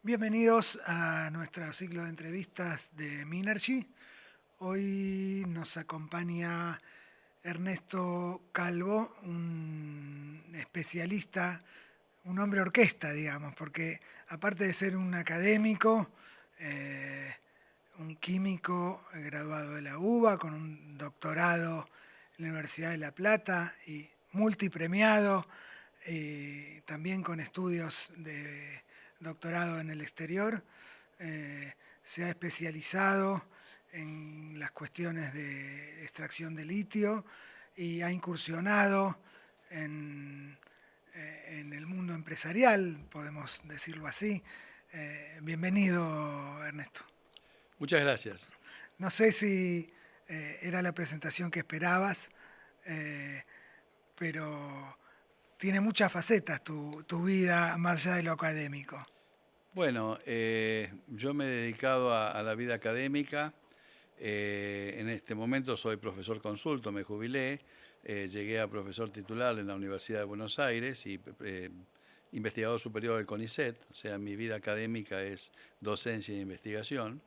Bienvenidos a nuestro ciclo de entrevistas de Minergy. Hoy nos acompaña Ernesto Calvo, un especialista, un hombre orquesta, digamos, porque aparte de ser un académico, eh, un químico graduado de la UBA, con un doctorado en la Universidad de La Plata y multipremiado, también con estudios de doctorado en el exterior, se ha especializado en las cuestiones de extracción de litio y ha incursionado en, en el mundo empresarial, podemos decirlo así. Bienvenido, Ernesto. Muchas gracias. No sé si era la presentación que esperabas, eh, pero tiene muchas facetas tu vida más allá de lo académico. Bueno, yo me he dedicado a la vida académica. En este momento soy profesor consulto, me jubilé. Llegué a profesor titular en la Universidad de Buenos Aires y investigador superior del CONICET. O sea, mi vida académica es docencia e investigación.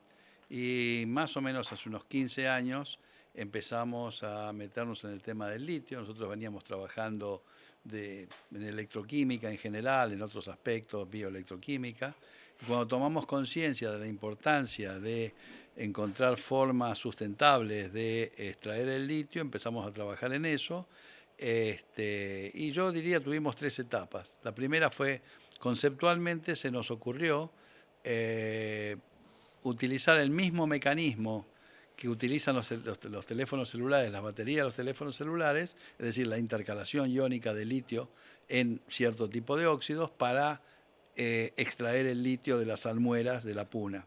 Y más o menos hace unos 15 años empezamos a meternos en el tema del litio. Nosotros veníamos trabajando en electroquímica en general, en otros aspectos, bioelectroquímica. Y cuando tomamos conciencia de la importancia de encontrar formas sustentables de extraer el litio, empezamos a trabajar en eso. Y yo diría tuvimos tres etapas. La primera fue conceptualmente se nos ocurrió utilizar el mismo mecanismo que utilizan los teléfonos celulares, las baterías de los teléfonos celulares, es decir, la intercalación iónica de litio en cierto tipo de óxidos para extraer el litio de las salmueras de la puna.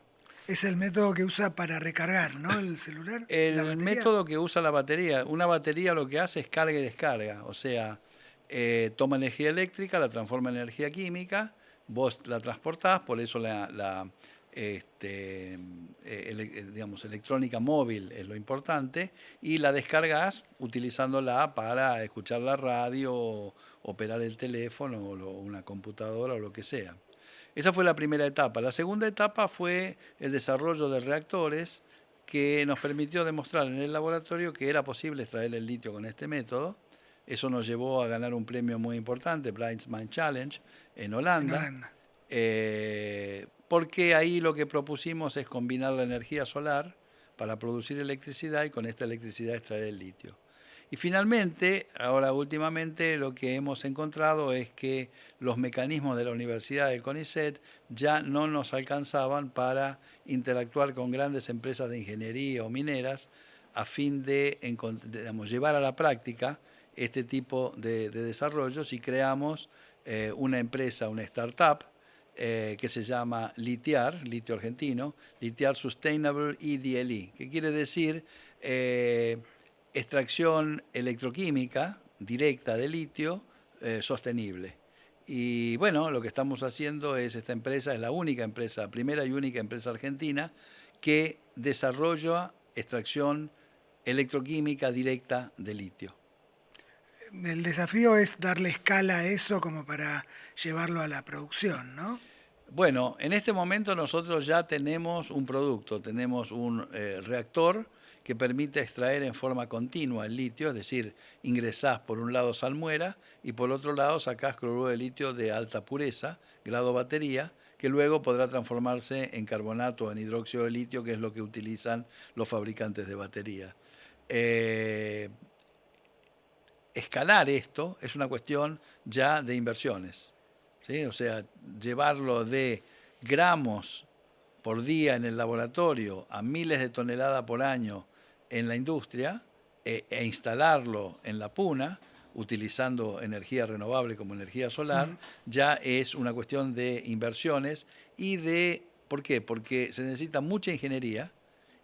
Es el método que usa para recargar, ¿no? El celular, la El batería. método que usa la batería, una batería lo que hace es carga y descarga, o sea, toma energía eléctrica, la transforma en energía química, vos la transportás, por eso digamos, electrónica móvil es lo importante, y la descargas utilizándola para escuchar la radio, operar el teléfono o una computadora o lo que sea. Esa fue la primera etapa. La segunda etapa fue el desarrollo de reactores que nos permitió demostrar en el laboratorio que era posible extraer el litio con este método. Eso nos llevó a ganar un premio muy importante, Brightmine Challenge, en En Holanda, Holanda. porque ahí lo que propusimos es combinar la energía solar para producir electricidad y con esta electricidad extraer el litio. Y finalmente, ahora últimamente, lo que hemos encontrado es que los mecanismos de la Universidad del CONICET ya no nos alcanzaban para interactuar con grandes empresas de ingeniería o mineras a fin de digamos, llevar a la práctica este tipo de desarrollos y creamos una empresa, una startup, que se llama Litiar, litio argentino, Litiar Sustainable EDLE, que quiere decir extracción electroquímica directa de litio sostenible. Y bueno, lo que estamos haciendo es, esta empresa es la única empresa, primera y única empresa argentina que desarrolla extracción electroquímica directa de litio. El desafío es darle escala a eso como para llevarlo a la producción, ¿no? Bueno, en este momento nosotros ya tenemos un producto, tenemos un reactor que permite extraer en forma continua el litio, es decir, ingresás por un lado salmuera y por otro lado sacás cloruro de litio de alta pureza, grado batería, que luego podrá transformarse en carbonato o en hidróxido de litio, que es lo que utilizan los fabricantes de baterías. Eh, Escalar esto es una cuestión ya de inversiones. ¿Sí? O sea, llevarlo de gramos por día en el laboratorio a miles de toneladas por año en la industria e instalarlo en la puna, utilizando energía renovable como energía solar, Mm. ya es una cuestión de inversiones y de, ¿por qué? Porque se necesita mucha ingeniería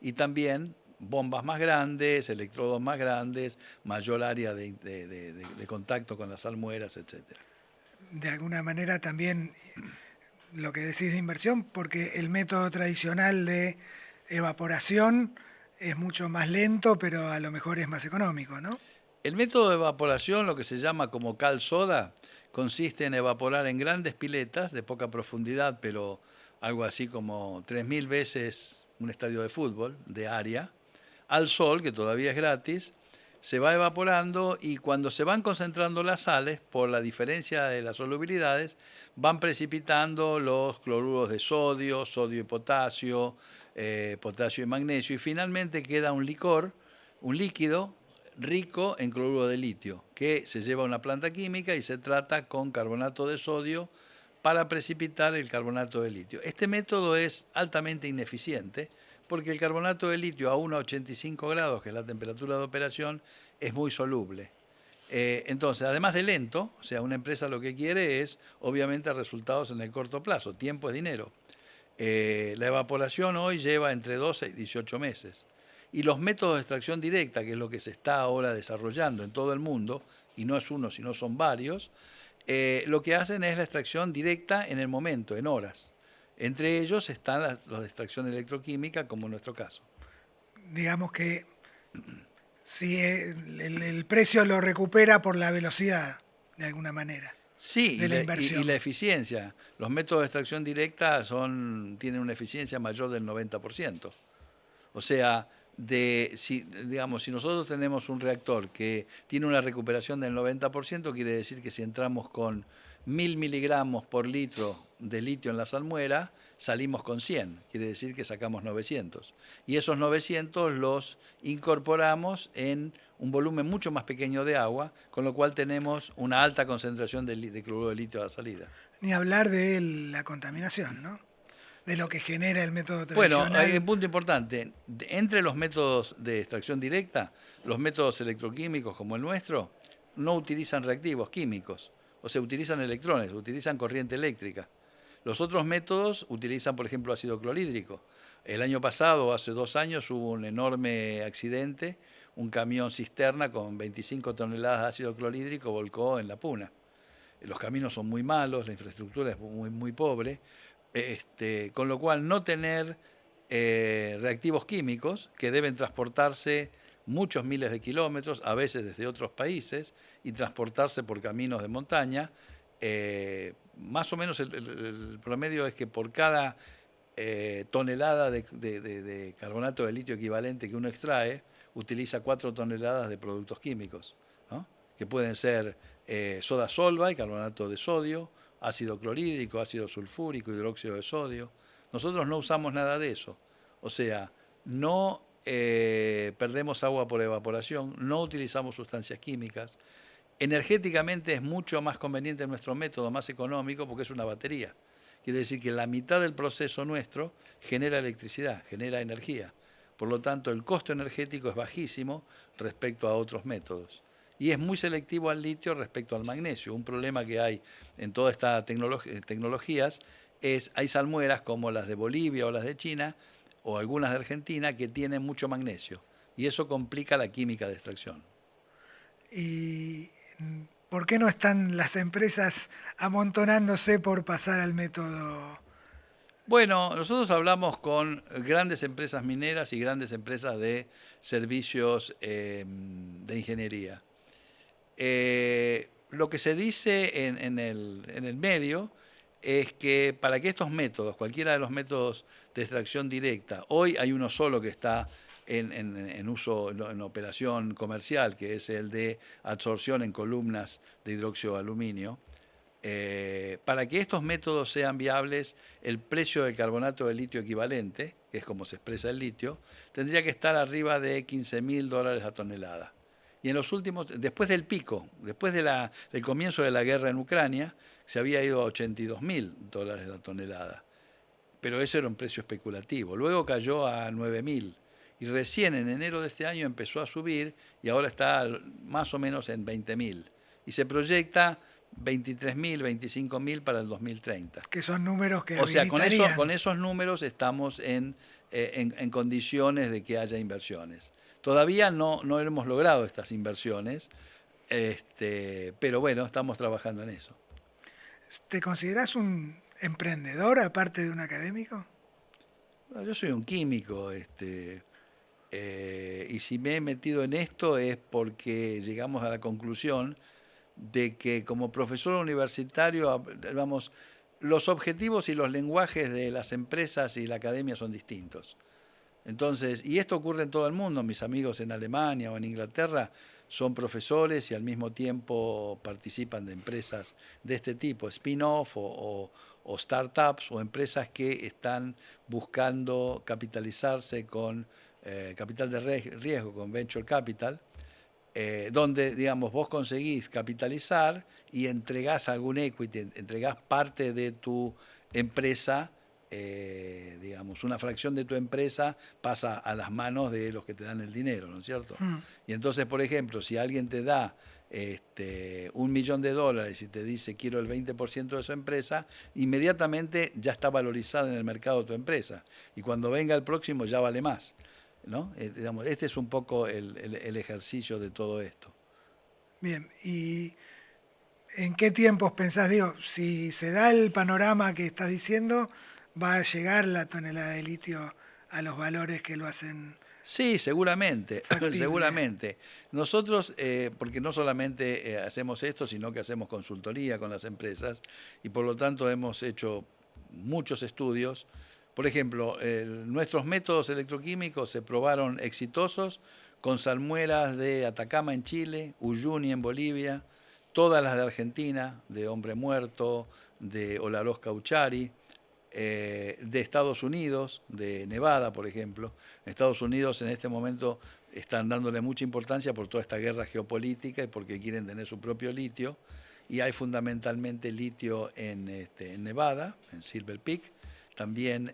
y también bombas más grandes, electrodos más grandes, mayor área de contacto con las salmueras, etcétera. De alguna manera también lo que decís de inversión, porque el método tradicional de evaporación es mucho más lento, pero a lo mejor es más económico, ¿no? El método de evaporación, lo que se llama como cal soda, consiste en evaporar en grandes piletas de poca profundidad, pero algo así como 3.000 veces un estadio de fútbol de área, al sol, que todavía es gratis, se va evaporando y cuando se van concentrando las sales, por la diferencia de las solubilidades, van precipitando los cloruros de sodio, sodio y potasio, potasio y magnesio, y finalmente queda un licor, un líquido rico en cloruro de litio, que se lleva a una planta química y se trata con carbonato de sodio para precipitar el carbonato de litio. Este método es altamente ineficiente porque el carbonato de litio a 1,85 grados, que es la temperatura de operación, es muy soluble. Entonces, además de lento, o sea, una empresa lo que quiere es, obviamente, resultados en el corto plazo. Tiempo es dinero. La evaporación hoy lleva entre 12 y 18 meses. Y los métodos de extracción directa, que es lo que se está ahora desarrollando en todo el mundo, y no es uno, sino son varios, lo que hacen es la extracción directa en el momento, en horas. Entre ellos están los de extracción electroquímica, como en nuestro caso. Digamos que si el precio lo recupera por la velocidad, de alguna manera, Sí, de la y la inversión. eficiencia. Los métodos de extracción directa tienen una eficiencia mayor del 90%. O sea, digamos, si nosotros tenemos un reactor que tiene una recuperación del 90%, quiere decir que si entramos con 1.000 miligramos por litro de litio en la salmuera, salimos con 100, quiere decir que sacamos 900. Y esos 900 los incorporamos en un volumen mucho más pequeño de agua, con lo cual tenemos una alta concentración de cloruro de litio a la salida. Ni hablar de la contaminación, ¿no? De lo que genera el método Bueno, hay tradicional. un punto importante. Entre los métodos de extracción directa, los métodos electroquímicos como el nuestro no utilizan reactivos químicos, o sea, utilizan electrones, utilizan corriente eléctrica. Los otros métodos utilizan, por ejemplo, ácido clorhídrico. El año pasado, hace 2 años, hubo un enorme accidente. Un camión cisterna con 25 toneladas de ácido clorhídrico volcó en La Puna. Los caminos son muy malos, la infraestructura es muy pobre, con lo cual no tener reactivos químicos que deben transportarse muchos miles de kilómetros, a veces desde otros países, y transportarse por caminos de montaña. Más o menos el promedio es que por cada tonelada de carbonato de litio equivalente que uno extrae, utiliza 4 toneladas de productos químicos, ¿no? Que pueden ser soda solva y carbonato de sodio, ácido clorhídrico, ácido sulfúrico, hidróxido de sodio. Nosotros no usamos nada de eso. O sea, no perdemos agua por evaporación, no utilizamos sustancias químicas. Energéticamente es mucho más conveniente nuestro método, más económico, porque es una batería. Quiere decir que la mitad del proceso nuestro genera electricidad, genera energía. Por lo tanto, el costo energético es bajísimo respecto a otros métodos. Y es muy selectivo al litio respecto al magnesio. Un problema que hay en todas estas tecnologías es, hay salmueras como las de Bolivia o las de China o algunas de Argentina que tienen mucho magnesio. Y eso complica la química de extracción. ¿Y por qué no están las empresas amontonándose por pasar al método? Bueno, nosotros hablamos con grandes empresas mineras y grandes empresas de servicios de ingeniería. Lo que se dice en el medio es que para que estos métodos, cualquiera de los métodos de extracción directa, hoy hay uno solo que está en uso, en operación comercial, que es el de absorción en columnas de hidróxido de aluminio. Para que estos métodos sean viables, el precio del carbonato de litio equivalente, que es como se expresa el litio, tendría que estar arriba de 15.000 dólares la tonelada. Y en los últimos, después del pico, después del comienzo de la guerra en Ucrania, se había ido a 82.000 dólares la tonelada. Pero ese era un precio especulativo. Luego cayó a 9.000. Y recién en enero de este año empezó a subir y ahora está más o menos en 20.000. Y se proyecta 23.000, 25.000 para el 2030. Que son números que O sea, con habilitarían. esos números estamos en condiciones de que haya inversiones. Todavía no hemos logrado estas inversiones, pero bueno, estamos trabajando en eso. ¿Te consideras un emprendedor aparte de un académico? Yo soy un químico, y si me he metido en esto es porque llegamos a la conclusión de que como profesor universitario, vamos, los objetivos y los lenguajes de las empresas y la academia son distintos. Entonces, y esto ocurre en todo el mundo, mis amigos en Alemania o en Inglaterra son profesores y al mismo tiempo participan de empresas de este tipo, spin-off o startups o empresas que están buscando capitalizarse con capital de riesgo, con venture capital, donde, digamos, vos conseguís capitalizar y entregás algún equity, entregás parte de tu empresa, digamos, una fracción de tu empresa pasa a las manos de los que te dan el dinero, ¿no es cierto? Mm. Y entonces, por ejemplo, si alguien te da $1 millón y te dice quiero el 20% de su empresa, inmediatamente ya está valorizada en el mercado tu empresa. Y cuando venga el próximo ya vale más. ¿No? Digamos, este es un poco el ejercicio de todo esto. Bien, ¿y en qué tiempos pensás, digo, si se da el panorama que estás diciendo, va a llegar la tonelada de litio a los valores que lo hacen Sí, seguramente, factible? seguramente. Nosotros, porque no solamente hacemos esto, sino que hacemos consultoría con las empresas y por lo tanto hemos hecho muchos estudios. Por ejemplo, nuestros métodos electroquímicos se probaron exitosos con salmueras de Atacama en Chile, Uyuni en Bolivia, todas las de Argentina, de Hombre Muerto, de Olaroz Cauchari, de Estados Unidos, de Nevada, por ejemplo. En Estados Unidos en este momento están dándole mucha importancia por toda esta guerra geopolítica y porque quieren tener su propio litio. Y hay fundamentalmente litio en Nevada, en Silver Peak, también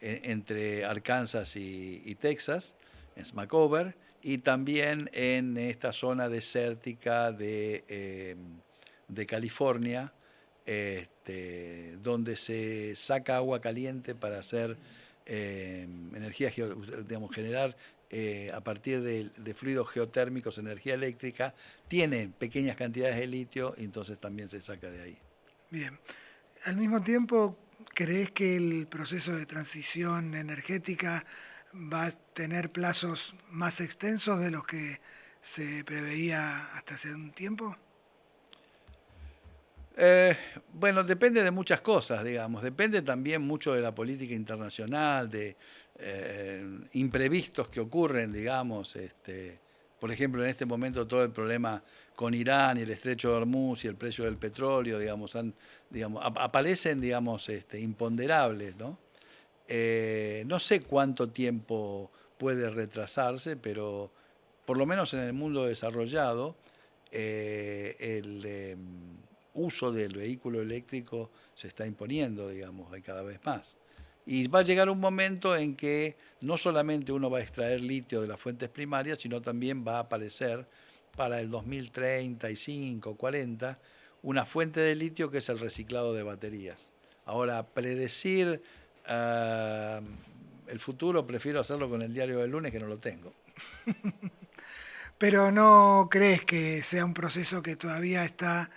entre Arkansas y Texas, en Smackover, y también en esta zona desértica de California, donde se saca agua caliente para hacer energía, digamos, generar a partir de fluidos geotérmicos energía eléctrica, tiene pequeñas cantidades de litio y entonces también se saca de ahí. Bien. Al mismo tiempo, ¿crees que el proceso de transición energética va a tener plazos más extensos de los que se preveía hasta hace un tiempo? Eh, bueno, depende de muchas cosas, digamos. Depende también mucho de la política internacional, de imprevistos que ocurren, digamos. Por ejemplo, en este momento todo el problema con Irán y el estrecho de Hormuz y el precio del petróleo, digamos, aparecen, digamos, imponderables, ¿no? No sé cuánto tiempo puede retrasarse, pero por lo menos en el mundo desarrollado, el uso del vehículo eléctrico se está imponiendo, digamos, hay cada vez más. Y va a llegar un momento en que no solamente uno va a extraer litio de las fuentes primarias, sino también va a aparecer para el 2035, 40, una fuente de litio que es el reciclado de baterías. Ahora, predecir el futuro prefiero hacerlo con el diario del lunes que no lo tengo. Pero no crees que sea un proceso que todavía está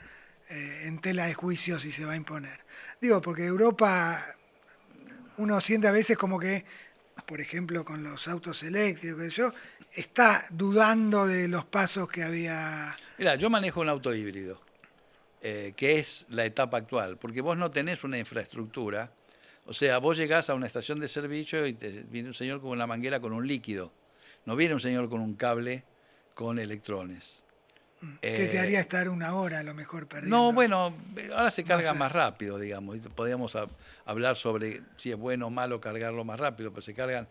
en tela de juicio si se va a imponer. Digo, porque Europa, uno siente a veces como que, por ejemplo, con los autos eléctricos, qué sé yo, está dudando de los pasos que había. Mira, yo manejo un auto híbrido, que es la etapa actual, porque vos no tenés una infraestructura, o sea, vos llegás a una estación de servicio y te viene un señor con una manguera con un líquido, no viene un señor con un cable con electrones. Que te Eh, haría estar una hora a lo mejor no, perdiendo. bueno, ahora se No carga sé. más rápido, digamos, y podríamos hablar sobre si es bueno o malo cargarlo más rápido, pero se cargan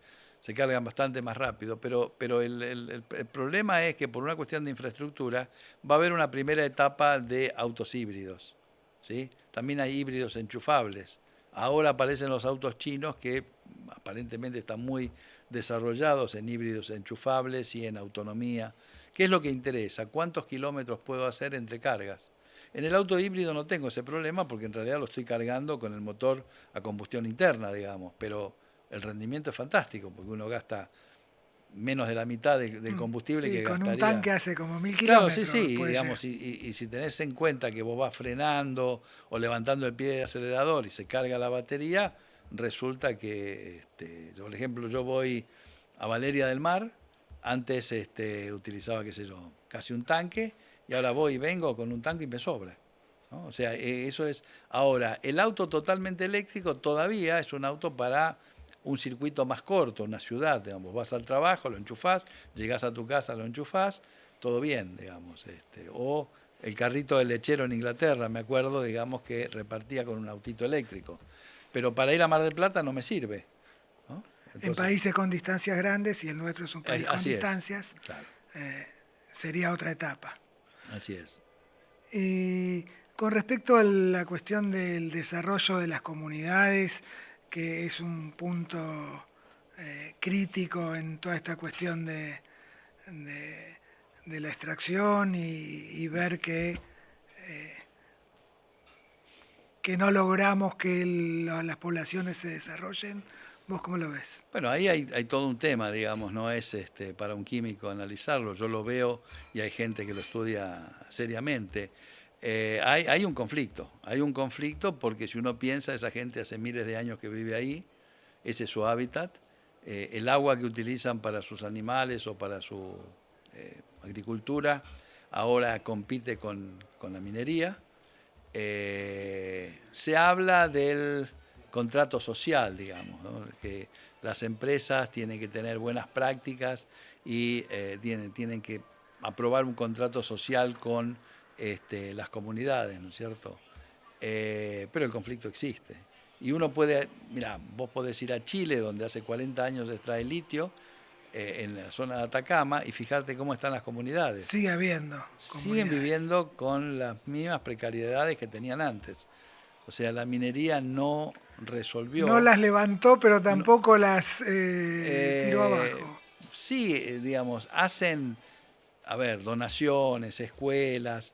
bastante más rápido, pero el problema es que por una cuestión de infraestructura va a haber una primera etapa de autos híbridos, ¿sí? También hay híbridos enchufables. Ahora aparecen los autos chinos que aparentemente están muy desarrollados en híbridos enchufables y en autonomía. ¿Qué es lo que interesa? ¿Cuántos kilómetros puedo hacer entre cargas? En el auto híbrido no tengo ese problema porque en realidad lo estoy cargando con el motor a combustión interna, digamos, pero el rendimiento es fantástico porque uno gasta menos de la mitad del combustible Sí, que con un gastaría. tanque hace como mil Claro, sí, kilómetros, sí, puede llegar. digamos, y si tenés en cuenta que vos vas frenando o levantando el pie del acelerador y se carga la batería, resulta que, por ejemplo, yo voy a Valeria del Mar, antes utilizaba, qué sé yo, casi un tanque, y ahora voy y vengo con un tanque y me sobra, ¿no? O sea, eso es... Ahora, el auto totalmente eléctrico todavía es un auto para un circuito más corto, una ciudad, digamos. Vas al trabajo, lo enchufás, llegás a tu casa, lo enchufás, todo bien, digamos. O el carrito del lechero en Inglaterra, me acuerdo, digamos, que repartía con un autito eléctrico. Pero para ir a Mar del Plata no me sirve, ¿no? En Entonces, países con distancias grandes, y el nuestro es un país con así es, distancias, claro, eh, sería otra etapa. así es. Y con respecto a la cuestión del desarrollo de las comunidades, que es un punto crítico en toda esta cuestión de- de la extracción y ver que no logramos que las poblaciones se desarrollen, ¿vos cómo lo ves? Bueno, ahí hay todo un tema, digamos, no es para un químico analizarlo, yo lo veo y hay gente que lo estudia seriamente. Hay hay un conflicto porque si uno piensa, esa gente hace miles de años que vive ahí, ese es su hábitat, el agua que utilizan para sus animales o para su agricultura ahora compite con la minería. Se habla del contrato social, digamos, ¿no? Que las empresas tienen que tener buenas prácticas y tienen que aprobar un contrato social con las comunidades, ¿no es cierto? Pero el conflicto existe. Y uno puede, mira, vos podés ir a Chile, donde hace 40 años se extrae litio, en la zona de Atacama, y fijarte cómo están las comunidades. Sigue habiendo Siguen comunidades. viviendo con las mismas precariedades que tenían antes. O sea, la minería no No resolvió. las levantó, pero No, tampoco las tiró eh, abajo. sí, digamos, hacen, a ver, donaciones, escuelas,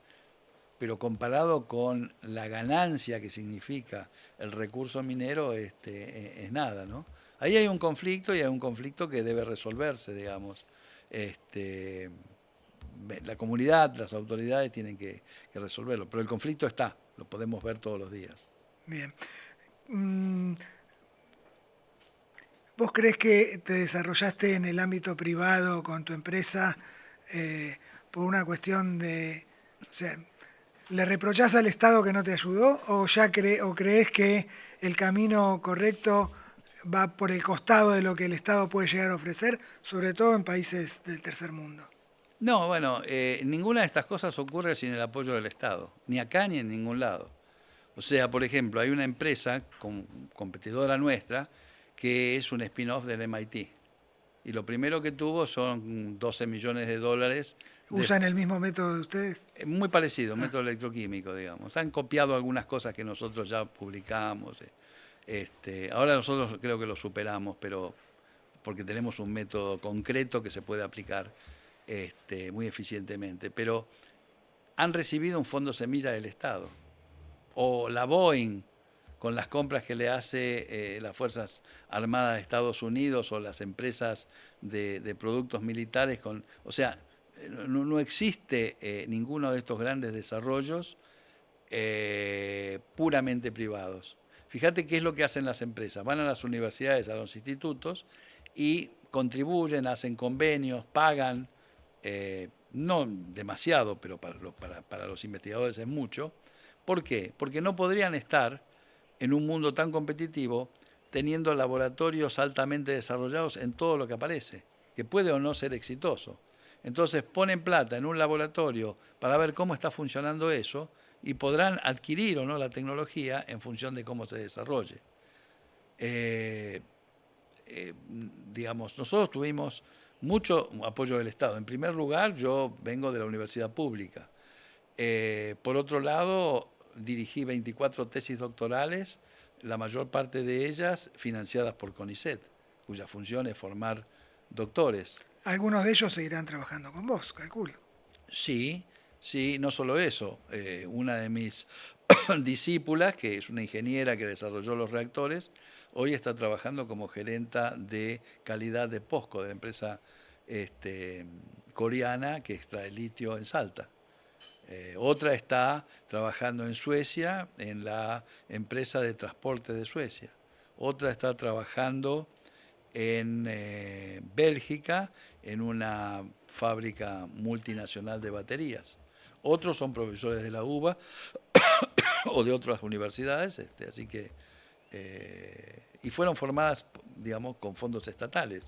pero comparado con la ganancia que significa el recurso minero, es nada, ¿no? Ahí hay un conflicto y hay un conflicto que debe resolverse, digamos. Este, la comunidad, las autoridades tienen que resolverlo, pero el conflicto está, lo podemos ver todos los días. Bien. Mm, ¿Vos crees que te desarrollaste en el ámbito privado con tu empresa por una cuestión de, o sea, ¿le reprochás al Estado que no te ayudó o o crees que el camino correcto va por el costado de lo que el Estado puede llegar a ofrecer, sobre todo en países del tercer mundo? No, bueno, ninguna de estas cosas ocurre sin el apoyo del Estado, ni acá ni en ningún lado. O sea, por ejemplo, hay una empresa competidora nuestra que es un spin-off del MIT. Y lo primero que tuvo son 12 millones de dólares, ¿Usan el mismo método de ustedes? muy parecido, Ah, método electroquímico, digamos. Han copiado algunas cosas que nosotros ya publicamos. Ahora nosotros creo que lo superamos, pero porque tenemos un método concreto que se puede aplicar muy eficientemente. Pero han recibido un fondo semilla del Estado. O la Boeing, con las compras que le hace las Fuerzas Armadas de Estados Unidos o las empresas de productos militares. O sea, no existe ninguno de estos grandes desarrollos puramente privados. Fíjate qué es lo que hacen las empresas. Van a las universidades, a los institutos y contribuyen, hacen convenios, pagan, no demasiado, pero para los investigadores es mucho. ¿Por qué? Porque no podrían estar en un mundo tan competitivo teniendo laboratorios altamente desarrollados en todo lo que aparece, que puede o no ser exitoso. Entonces ponen plata en un laboratorio para ver cómo está funcionando eso y podrán adquirir o no la tecnología en función de cómo se desarrolle. Eh, eh, digamos, nosotros tuvimos mucho apoyo del Estado. En primer lugar, yo vengo de la universidad pública. Por otro lado, dirigí 24 tesis doctorales, la mayor parte de ellas financiadas por CONICET, cuya función es formar doctores. algunos de ellos seguirán trabajando con vos, calculo. Sí, sí, no solo eso. Una de mis discípulas, que es una ingeniera que desarrolló los reactores, hoy está trabajando como gerenta de calidad de POSCO, de la empresa este, coreana que extrae litio en Salta. Otra está trabajando en Suecia, en la empresa de transporte de Suecia. Otra está trabajando en Bélgica, en una fábrica multinacional de baterías. otros son profesores de la UBA o de otras universidades, así que y fueron formadas, digamos, con fondos estatales.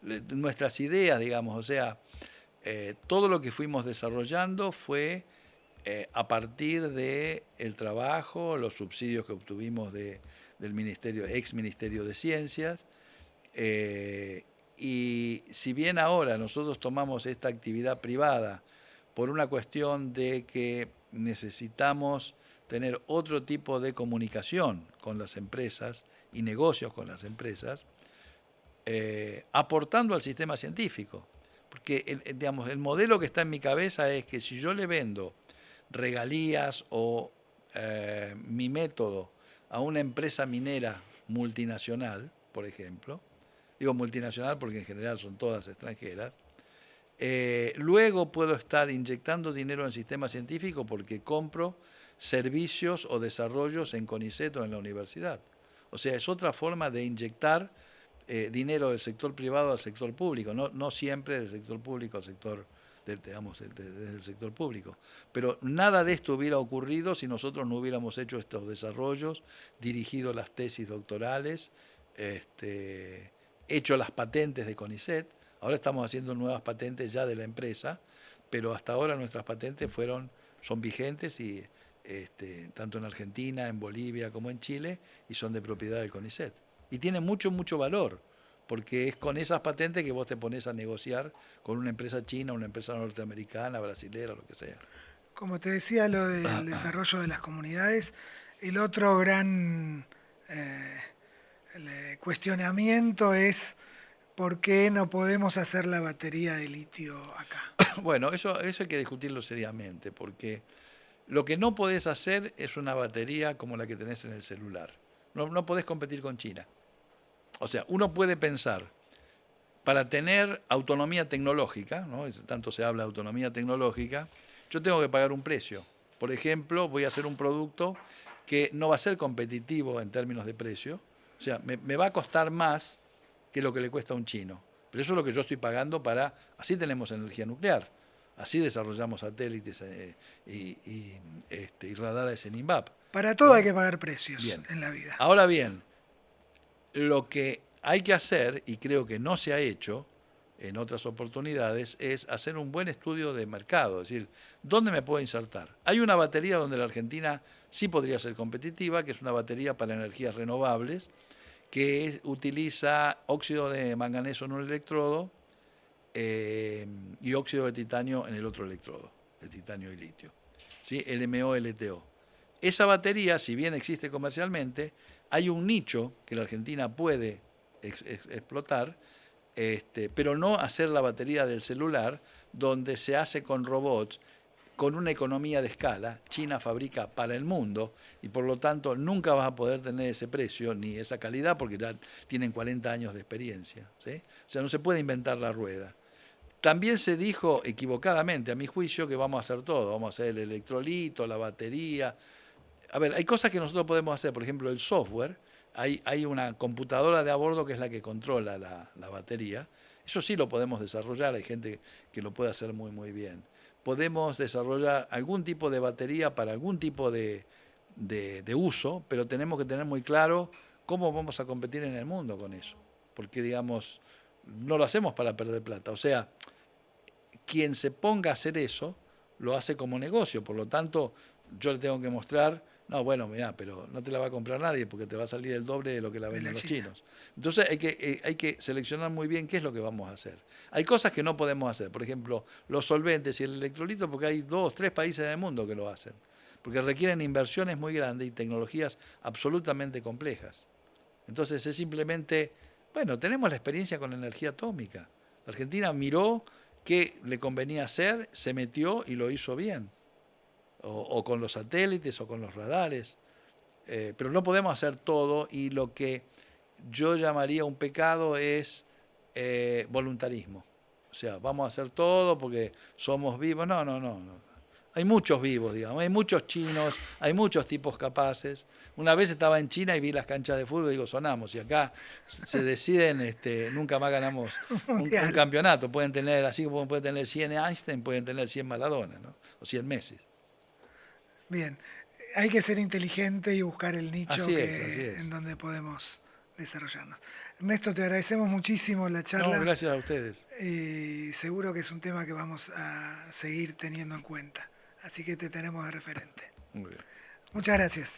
Nuestras ideas, digamos, o sea, todo lo que fuimos desarrollando fue a partir de el trabajo, los subsidios que obtuvimos del ministerio, ex Ministerio de Ciencias, y si bien ahora nosotros tomamos esta actividad privada por una cuestión de que necesitamos tener otro tipo de comunicación con las empresas y negocios con las empresas, aportando al sistema científico. Porque digamos, el modelo que está en mi cabeza es que si yo le vendo regalías o mi método a una empresa minera multinacional, por ejemplo, digo multinacional porque en general son todas extranjeras, luego puedo estar inyectando dinero en el sistema científico porque compro servicios o desarrollos en CONICET o en la universidad. O sea, es otra forma de inyectar dinero del sector privado al sector público, no siempre del sector público al sector, digamos, desde el sector público. Pero nada de esto hubiera ocurrido si nosotros no hubiéramos hecho estos desarrollos, dirigido las tesis doctorales, hecho las patentes de CONICET. Ahora estamos haciendo nuevas patentes ya de la empresa, pero hasta ahora nuestras patentes son vigentes y tanto en Argentina, en Bolivia como en Chile, y son de propiedad del CONICET. Y tienen mucho, mucho valor, porque es con esas patentes que vos te pones a negociar con una empresa china, una empresa norteamericana, brasilera, lo que sea. Como te decía, lo del desarrollo de las comunidades, el otro gran cuestionamiento es por qué no podemos hacer la batería de litio acá. Bueno, eso hay que discutirlo seriamente, porque lo que no podés hacer es una batería como la que tenés en el celular. No podés competir con China. O sea, uno puede pensar, para tener autonomía tecnológica, ¿no? Tanto se habla de autonomía tecnológica, yo tengo que pagar un precio. Por ejemplo, voy a hacer un producto que no va a ser competitivo en términos de precio, o sea, me va a costar más que lo que le cuesta a un chino. Pero eso es lo que yo estoy pagando para, así tenemos energía nuclear, así desarrollamos satélites y radares en INVAP. Para todo hay que pagar precios Bien. en la vida. Ahora bien, lo que hay que hacer, y creo que no se ha hecho en otras oportunidades, es hacer un buen estudio de mercado, es decir, ¿dónde me puedo insertar? Hay una batería donde la Argentina sí podría ser competitiva, que es una batería para energías renovables, que utiliza óxido de manganeso en un electrodo y óxido de titanio en el otro electrodo, de titanio y litio, ¿sí? LMO-LTO. Esa batería, si bien existe comercialmente, hay un nicho que la Argentina puede explotar, pero no hacer la batería del celular, donde se hace con robots, con una economía de escala. China fabrica para el mundo y por lo tanto nunca vas a poder tener ese precio ni esa calidad porque ya tienen 40 años de experiencia, ¿sí? O sea, no se puede inventar la rueda. También se dijo equivocadamente, a mi juicio, que vamos a hacer todo. Vamos a hacer el electrolito, la batería. A ver, hay cosas que nosotros podemos hacer, por ejemplo, el software. Hay una computadora de a bordo que es la que controla la batería. Eso sí lo podemos desarrollar, hay gente que lo puede hacer muy, muy bien. Podemos desarrollar algún tipo de batería para algún tipo de uso, pero tenemos que tener muy claro cómo vamos a competir en el mundo con eso. Porque, digamos, no lo hacemos para perder plata. O sea, quien se ponga a hacer eso lo hace como negocio. Por lo tanto, yo le tengo que mostrar, no, bueno, mirá, pero no te la va a comprar nadie porque te va a salir el doble de lo que la venden los chinos. Entonces hay que seleccionar muy bien qué es lo que vamos a hacer. Hay cosas que no podemos hacer, por ejemplo, los solventes y el electrolito, porque hay 2, 3 países en el mundo que lo hacen, porque requieren inversiones muy grandes y tecnologías absolutamente complejas. Entonces es simplemente, bueno, tenemos la experiencia con la energía atómica. La Argentina miró qué le convenía hacer, se metió y lo hizo bien. O con los satélites o con los radares. Pero no podemos hacer todo y lo que yo llamaría un pecado es voluntarismo. O sea, vamos a hacer todo porque somos vivos. No. Hay muchos vivos, digamos, hay muchos chinos, hay muchos tipos capaces. Una vez estaba en China y vi las canchas de fútbol y digo, sonamos, y acá se deciden, nunca más ganamos un Mundial. campeonato. Pueden tener, así como pueden tener 100 Einstein, pueden tener 100 Maradona, ¿no? O 100 Messi. Bien, hay que ser inteligente y buscar el nicho Así en es. donde podemos desarrollarnos. Ernesto, te agradecemos muchísimo la No, charla gracias a ustedes. y seguro que es un tema que vamos a seguir teniendo en cuenta. Así que te tenemos de referente. Muy bien. Muchas gracias.